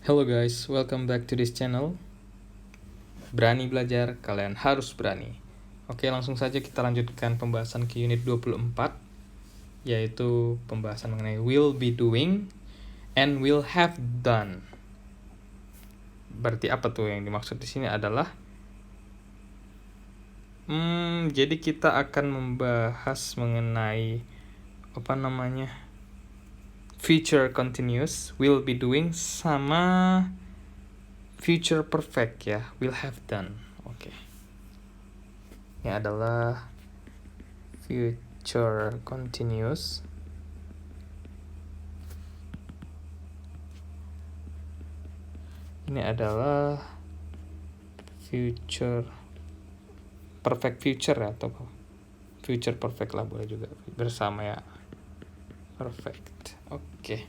Hello guys, welcome back to this channel. Berani belajar, kalian harus berani. Oke, langsung saja kita lanjutkan pembahasan ke unit 24, yaitu pembahasan mengenai will be doing and will have done. Berarti apa tuh yang dimaksud di sini adalah jadi kita akan membahas mengenai future continuous, will be doing, sama future perfect ya, will have done. Oke. Ini adalah future continuous. Ini adalah future perfect future ya, atau future perfect lah boleh juga bersama ya. Perfect. Oke.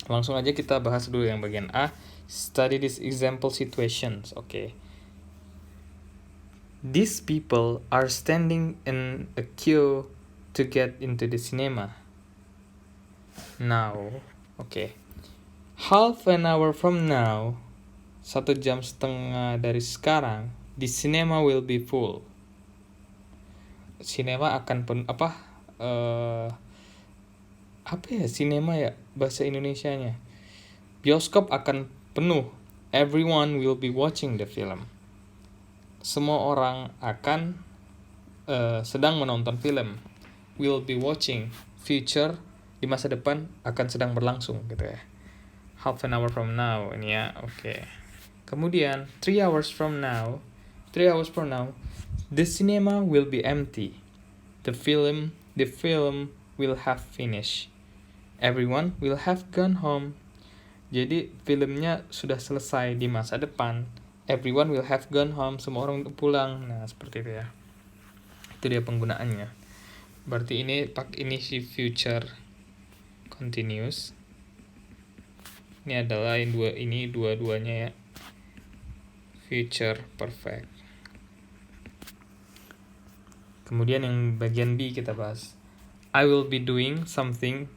Langsung aja kita bahas dulu yang bagian A. Study these example situations. Oke. These people are standing in a queue to get into the cinema. Now, okay. Half an hour from now, 1 jam setengah dari sekarang, the cinema will be full. Cinema akan cinema ya bahasa Indonesianya. Bioskop akan penuh. Everyone will be watching the film. Semua orang akan sedang menonton film. Will be watching. Future di masa depan akan sedang berlangsung gitu ya. Half an hour from now ini ya. Oke. Kemudian 3 hours from now, the cinema will be empty. The film will have finished. Everyone will have gone home. Jadi filmnya sudah selesai di masa depan. Everyone will have gone home. Semua orang pulang. Nah, seperti itu ya. Itu dia penggunaannya. Berarti ini si future continuous. Ini adalah ini dua-duanya ya. Future perfect. Kemudian yang bagian B kita bahas. I will be doing something.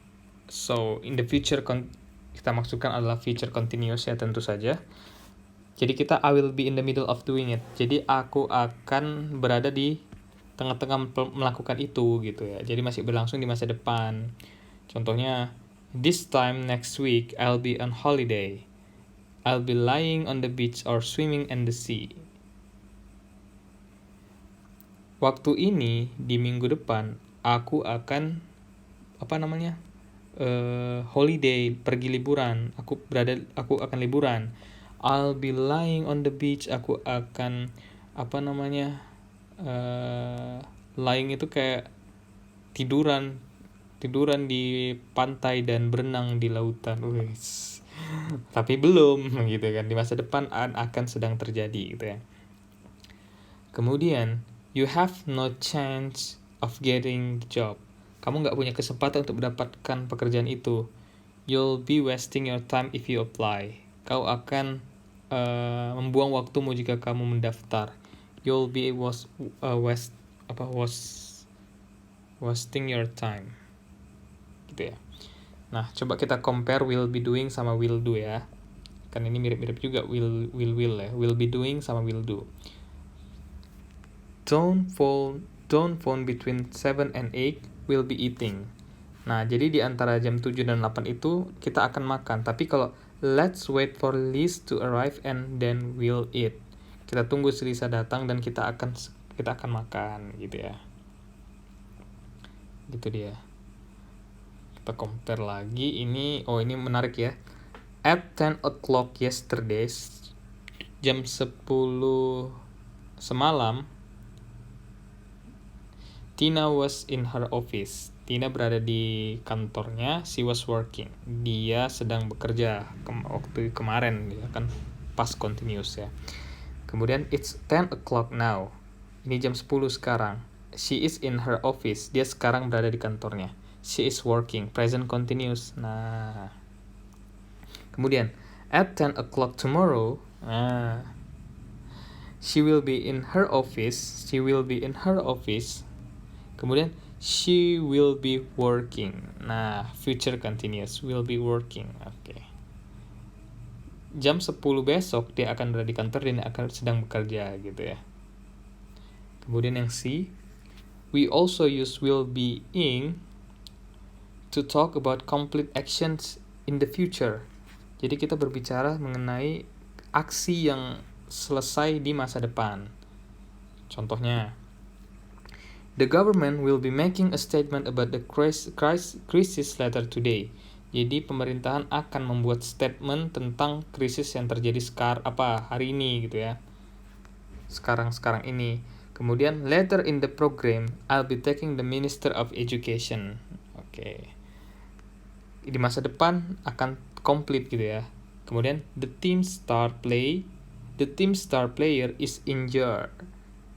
So, in the future kita maksudkan adalah future continuous ya, tentu saja. Jadi kita I will be in the middle of doing it. Jadi aku akan berada di tengah-tengah melakukan itu gitu ya. Jadi masih berlangsung di masa depan. Contohnya, this time next week I'll be on holiday. I'll be lying on the beach or swimming in the sea. Waktu ini di minggu depan aku akan holiday, pergi liburan. Aku akan liburan. I'll be lying on the beach. Aku akan lying itu kayak tiduran di pantai dan berenang di lautan. Tapi belum gitu kan, di masa depan akan sedang terjadi gitu ya. Kemudian you have no chance of getting the job. Kamu nggak punya kesempatan untuk mendapatkan pekerjaan itu. You'll be wasting your time if you apply. Kau akan membuang waktumu jika kamu mendaftar. You'll be wasting your time. Gitu ya. Nah, coba kita compare will be doing sama will do ya. Kan ini mirip-mirip juga will ya. Will be doing sama will do. Don't phone between 7 and 8, will be eating. Nah, jadi di antara jam 7 dan 8 itu kita akan makan. Tapi kalau let's wait for Liz to arrive and then we'll eat. Kita tunggu si Lisa datang dan kita akan makan gitu ya. Gitu dia. Kita compare lagi ini menarik ya. At 10 o'clock yesterday, jam 10 semalam, Tina was in her office. Tina berada di kantornya. She was working. Dia sedang bekerja waktu kemarin ya kan, past continuous ya. Kemudian it's 10 o'clock now. Ini jam 10 sekarang. She is in her office. Dia sekarang berada di kantornya. She is working. Present continuous. Nah. Kemudian at 10 o'clock tomorrow. Nah. She will be in her office. Kemudian she will be working. Nah, future continuous, will be working. Oke. jam 10 besok dia akan berada di kantor dan akan sedang bekerja gitu ya. Kemudian yang C, we also use will being to talk about complete actions in the future. Jadi kita berbicara mengenai aksi yang selesai di masa depan. Contohnya, the government will be making a statement about the crisis later today. Jadi pemerintahan akan membuat statement tentang krisis yang terjadi hari ini gitu ya. Sekarang ini. Kemudian later in the program, I'll be taking the Minister of Education. Oke. Di masa depan akan komplit gitu ya. Kemudian the team star player is injured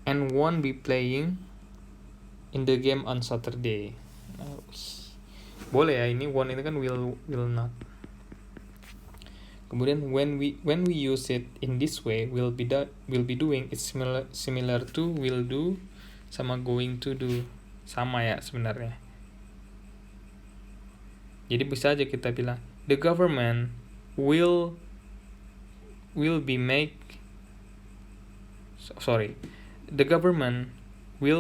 and won't be playing in the game on Saturday. Boleh ya, ini won't itu kan will not. Kemudian when we use it in this way, will be doing it's similar to will do sama going to do, sama ya sebenarnya. Jadi bisa aja kita bilang the government will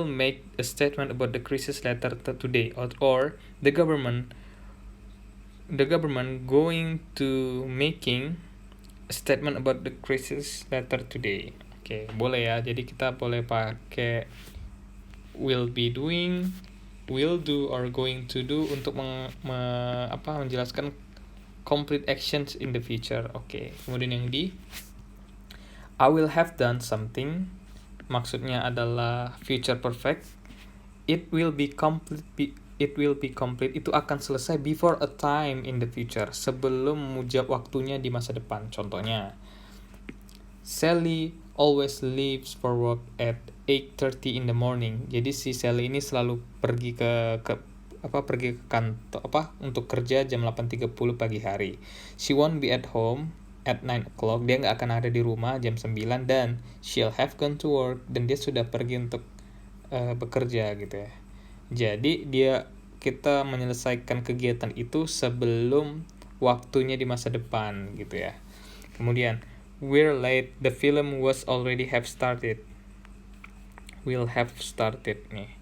make a statement about the crisis later today, or the government going to making a statement about the crisis later today. Oke, boleh ya. Jadi kita boleh pakai will be doing, will do, or going to do untuk menjelaskan complete actions in the future. Oke. Kemudian yang D, I will have done something. Maksudnya adalah future perfect. It will be complete. Itu akan selesai before a time in the future. Sebelum waktunya di masa depan. Contohnya, Sally always leaves for work at 8:30 in the morning. Jadi si Sally ini selalu pergi ke kantor untuk kerja jam 8:30 pagi hari. She won't be at home at 9 o'clock. Dia nggak akan ada di rumah jam 9 dan she'll have gone to work, dan dia sudah pergi untuk bekerja gitu ya. Jadi kita menyelesaikan kegiatan itu sebelum waktunya di masa depan gitu ya. Kemudian we're late, the film was already have started. Will have started nih.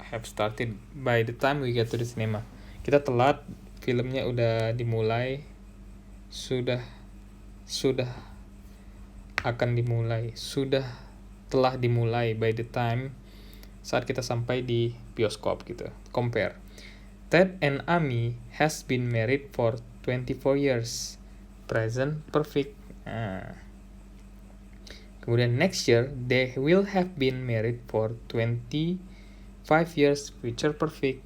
Have started by the time we get to the cinema. Kita telat, filmnya udah dimulai, telah dimulai by the time saat kita sampai di bioskop gitu. Compare. Ted and Amy has been married for 24 years. Present perfect. Kemudian next year they will have been married for 25 years. Future perfect.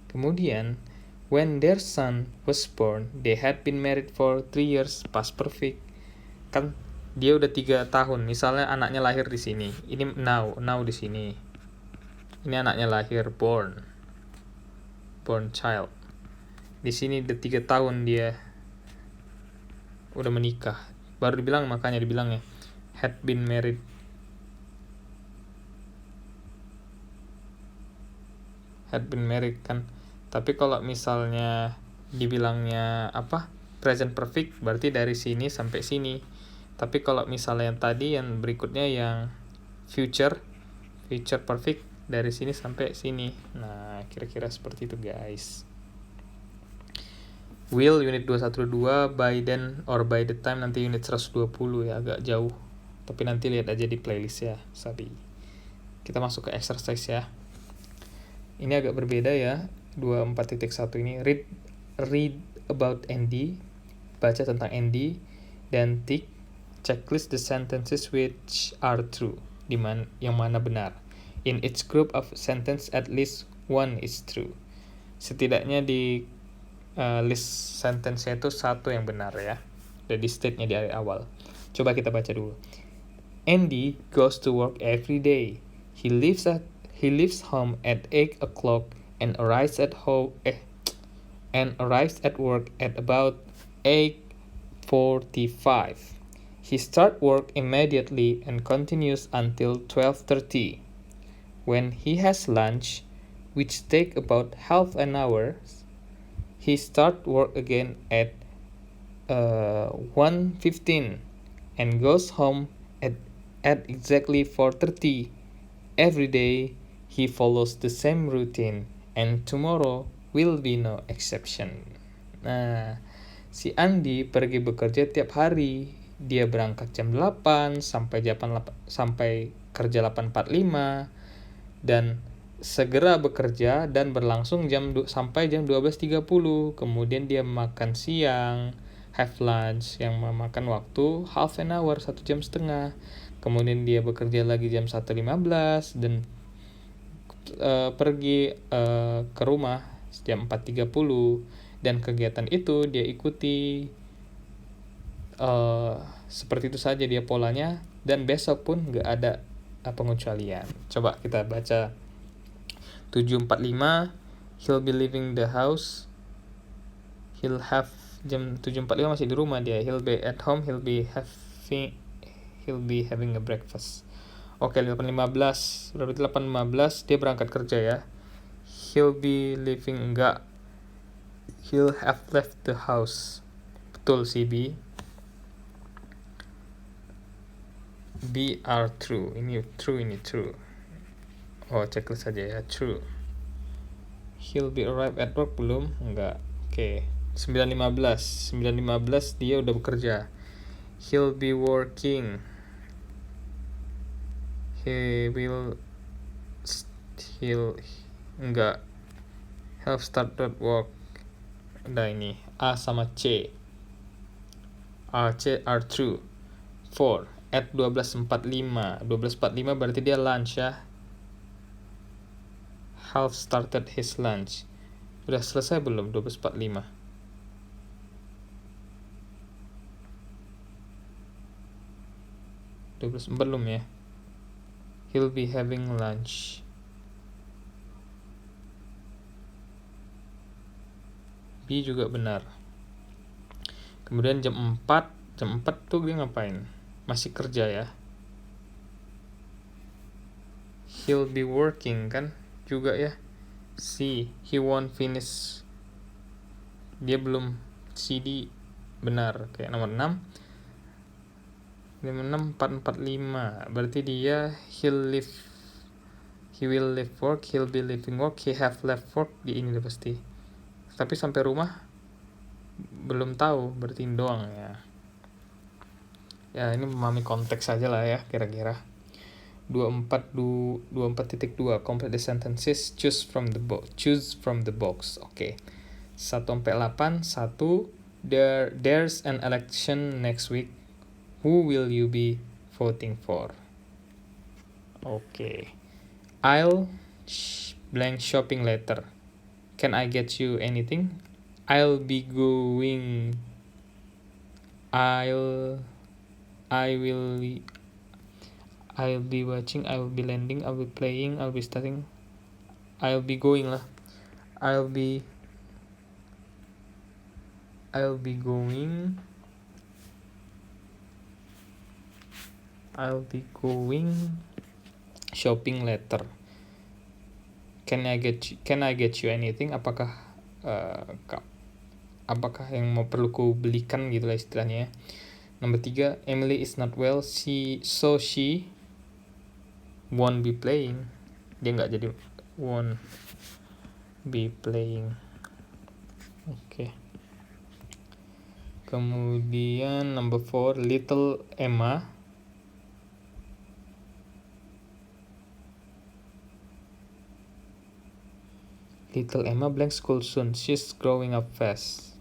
Kemudian when their son was born, they had been married for 3 years. Past perfect. Kan dia udah 3 tahun. Misalnya anaknya lahir di sini. Ini now di sini. Ini anaknya lahir, born child. Di sini udah 3 tahun dia udah menikah. Baru makanya dibilangnya had been married. Had been married kan. Tapi kalau misalnya dibilangnya present perfect, berarti dari sini sampai sini. Tapi kalau misalnya yang tadi yang berikutnya yang future perfect, dari sini sampai sini. Nah, kira-kira seperti itu guys. Will unit 212, by then or by the time nanti unit 120 ya, agak jauh. Tapi nanti lihat aja di playlist ya, sabi. Kita masuk ke exercise ya. Ini agak berbeda ya. 24.1 ini read about Andy, baca tentang Andy, dan tick checklist the sentences which are true, yang mana benar. In each group of sentence at least one is true. Setidaknya di list sentence-nya itu satu yang benar ya. Udah di state-nya di awal. Coba kita baca dulu. Andy goes to work every day. He leaves home at 8 o'clock and arrives at work at about 8:45. He starts work immediately and continues until 12:30. When he has lunch, which takes about half an hour, He start work again at 1:15 and goes home at exactly 4:30. Every day he follows the same routine and tomorrow will be no exception. Nah, si Andi pergi bekerja tiap hari. Dia berangkat jam 8 sampai kerja 8.45 dan segera bekerja dan berlangsung sampai jam 12.30. Kemudian dia makan siang, have lunch yang memakan waktu half an hour, 1 jam setengah. Kemudian dia bekerja lagi jam 1.15 dan pergi ke rumah jam 4.30 dan kegiatan itu dia ikuti seperti itu saja dia polanya dan besok pun nggak ada pengecualian. Coba kita baca 7.45 he'll be leaving the house. He'll have jam 7.45 masih di rumah dia. He'll be at home. He'll be having a breakfast. Oke, 8.15 berarti 8.15 dia berangkat kerja ya. He'll be leaving, enggak, he'll have left the house. Betul sih B are true. Ini true. Oh, checklist saja ya. True. He'll be arrive at work belum? Enggak. Oke. 9.15 dia udah bekerja. He'll be working. He'll enggak. Have started work. Udah ini. A sama C. A, C are true. 4. At 12.45 berarti dia lunch ya. Half started his lunch. Udah selesai belum 12.45? Belum ya. He'll be having lunch. B juga benar. Kemudian jam 4 tuh dia ngapain? Masih kerja ya. He'll be working kan juga ya. C, he won't finish. Dia belum. CD benar. Kayak nomor 6 4.45 berarti dia he will leave work, he'll be leaving work, he have left work. Di ini pasti. Tapi sampai rumah belum tahu, berarti doang ya. Ya ini memahami konteks saja lah ya kira-kira. 24.2 complete the sentences, choose from the box. Oke. 1-8. 1. There's an election next week. Who will you be voting for? Oke. I'll blank shopping later. Can I get you anything? I'll be going. I'll be watching, I'll be landing, I'll be playing, I'll be starting, I'll be going lah. I'll be going shopping later. Can I get you anything? Apakah yang mau perlu ku belikan gitu lah istilahnya. Nomor 3, Emily is not well, so she won't be playing. Dia nggak jadi won't be playing. Oke. Kemudian number 4, little Emma blank school soon. She's growing up fast.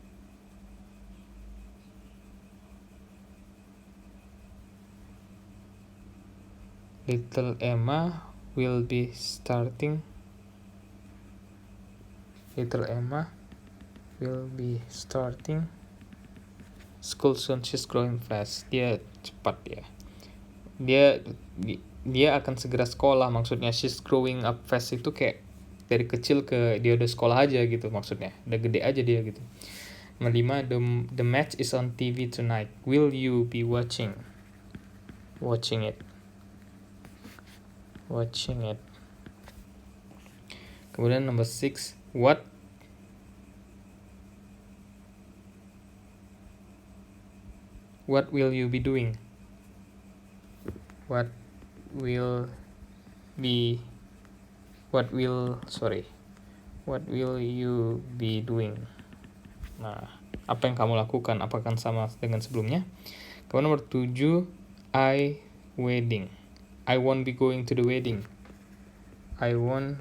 Little Emma will be starting. School soon. She's growing fast. Dia cepat ya. Dia akan segera sekolah, maksudnya she's growing up fast itu kayak dari kecil ke dia udah sekolah aja gitu maksudnya. Udah gede aja dia gitu. Nomor 5, the match is on TV tonight. Will you be watching it? Kemudian nomor 6, what What will you be doing? What will be what will you be doing? Nah, apa yang kamu lakukan? Apakah sama dengan sebelumnya? Kemudian nomor 7, wedding. I won't be going to the wedding. I won't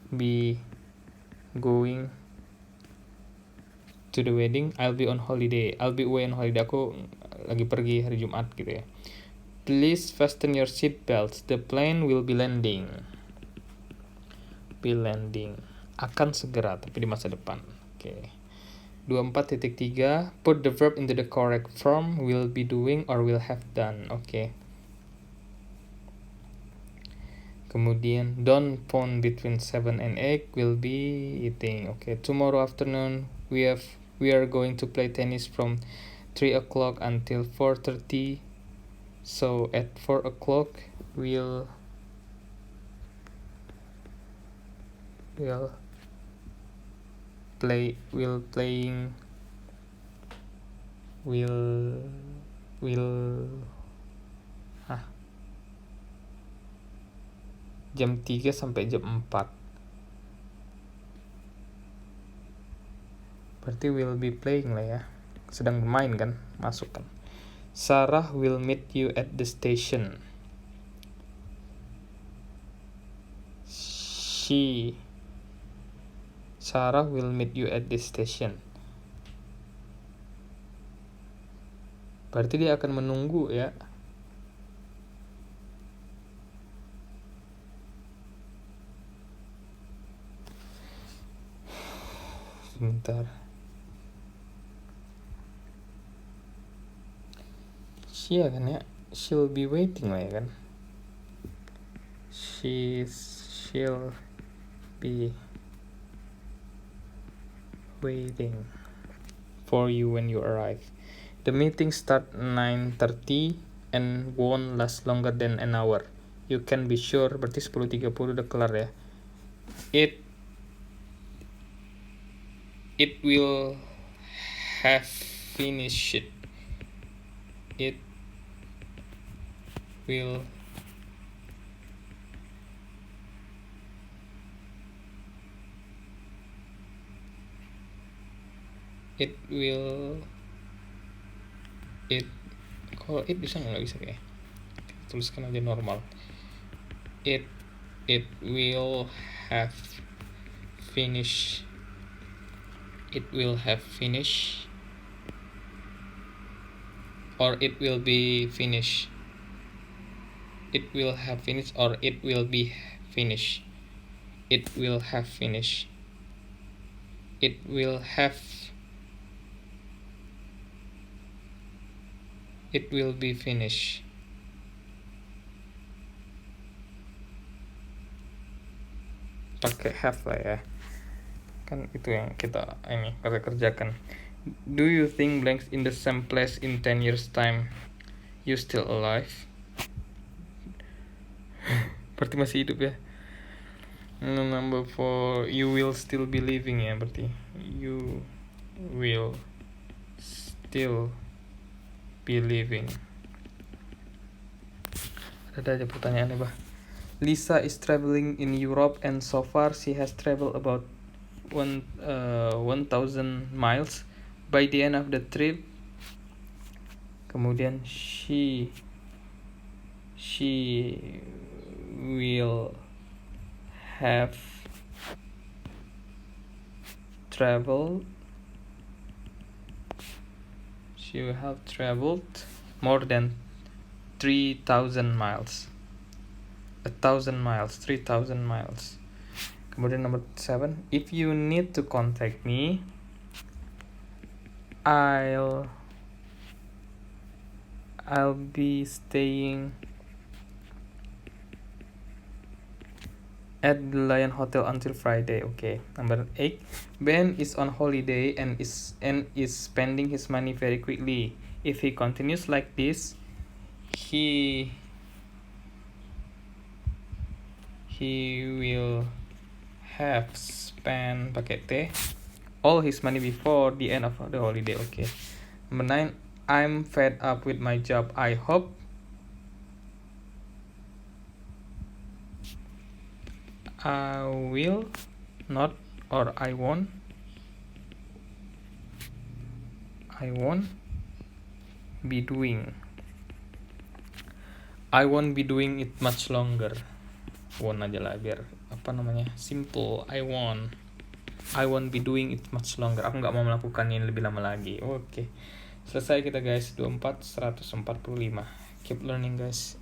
be going to the wedding. I'll be on holiday. I'll be away on holiday. Aku lagi pergi hari Jumat gitu ya. Please fasten your seat belts. The plane will be landing. Akan segera, tapi di masa depan. Oke. 24.3, put the verb into the correct form. Will be doing or will have done. Oke. Kemudian don't phone between 7 and 8. Will be eating. Oke. Tomorrow afternoon we are going to play tennis from 3 o'clock until 4:30. So at 4 o'clock we'll jam 3 sampai jam 4. Berarti will be playing lah ya. Sedang bermain kan, masuk kan. Sarah will meet you at the station. Sarah will meet you at the station. Berarti dia akan menunggu ya. Sebentar. She'll be waiting lah ya kan. She'll be waiting for you when you arrive. The meeting start 9:30 and won't last longer than an hour. You can be sure. Berarti 10:30 udah kelar ya. It will have finished. It will kalau it bisa nggak bisa kayak tuliskan aja normal. It will have finished. Or it will be finished. It will have finished or it will be finished. It will have finished. It will be finished. Pakai have lah ya. Kan itu yang kita kerjakan. Do you think blanks in the same place in 10 years time? You still alive? Berarti masih hidup ya. Number 4, you will still be living ya, berarti you will still be living. Ada aja pertanyaannya bah. Lisa is traveling in Europe and so far she has traveled about 1,000 miles. By the end of the trip, kemudian she will have traveled more than 3,000 miles. 1,000 miles, 3,000 miles. Kemudian number 7, if you need to contact me, I'll be staying at the Lion Hotel until Friday. Okay. Number 8, Ben is on holiday and is spending his money very quickly. If he continues like this, he will have spent pakai T all his money before the end of the holiday. Okay. Number 9, I'm fed up with my job. I hope I will not, or I won't be doing it much longer. Won't aja lah biar simple. I won't be doing it much longer. Aku nggak mau melakukannya lebih lama lagi. Oke. Selesai kita guys. 24 145. Keep learning guys.